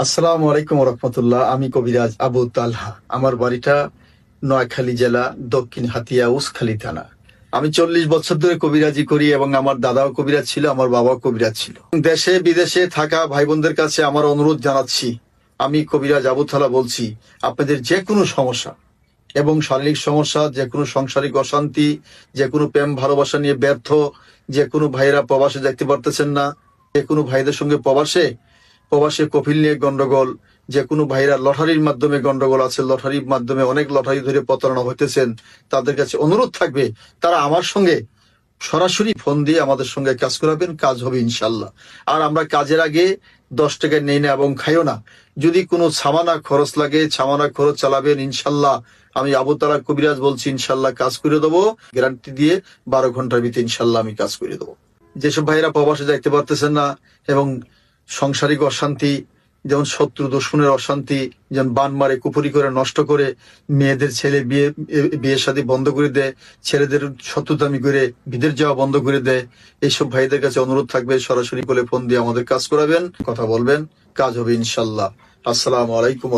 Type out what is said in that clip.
আসসালামু আলাইকুম রহমতুল্লাহ। আমি কবিরাজ আবু তালহা। আমার বাড়িটা নোয়াখালী জেলা, দক্ষিণ হাতিয়া, উসখালী থানা। আমি 40 বছর ধরে কবিরাজি করি এবং আমার দাদাও কবিরাজ ছিল, আমার বাবাও কবিরাজ ছিল। দেশে বিদেশে থাকা ভাই বোনদের কাছে আমার অনুরোধ জানাচ্ছি, আমি কবিরাজ আবু তালহা বলছি, আপনাদের যে কোনো সমস্যা এবং শারীরিক সমস্যা, যে কোনো সাংসারিক অশান্তি, যে কোনো প্রেম ভালোবাসা নিয়ে ব্যর্থ, যে কোনো ভাইয়েরা প্রবাসে দেখতে পারতেছেন না, যে কোনো ভাইদের সঙ্গে প্রবাসে কফিল নিয়ে গন্ডগোল, যে কোনো ভাইরা লটারির মাধ্যমে গন্ডগোল আছে, লটারির মাধ্যমে অনেক লটারি ধরে প্রতারণা হইতেছেন, তাদের কাছে অনুরোধ থাকবে তারা আমার সঙ্গে সরাসরি ফোন দিয়ে আমাদের সঙ্গে কাজ করাবেন, কাজ হবে ইনশাল্লাহ। আর আমরা কাজের আগে 10 টাকা নেই না এবং খাইও না। যদি কোনো সামানা খরচ লাগে, সামানা খরচ চালাবেন ইনশাল্লাহ। আমি আবু তালহা কবিরাজ বলছি, ইনশাল্লাহ কাজ করে দেবো, গ্যারান্টি দিয়ে 12 ঘন্টার ভিতরে ইনশাল্লাহ আমি কাজ করে দেবো। যেসব ভাইয়েরা প্রবাসে যাইতে পারতেছেন না এবং সাংসারিক অশান্তি, যেমন শত্রু দুশ্মনের অশান্তি, যেমন বান মারে কুপুরি করে নষ্ট করে, মেয়েদের ছেলে বিয়ে শাদী বন্ধ করে দেয়, ছেলেদের শত্রুতামি করে বিদেশ যাওয়া বন্ধ করে দেয়, এইসব ভাইদের কাছে অনুরোধ থাকবে সরাসরি বলে ফোন দিয়ে আমাদের কাজ করাবেন, কথা বলবেন, কাজ হবে ইনশাল্লাহ। আসসালামু আলাইকুম।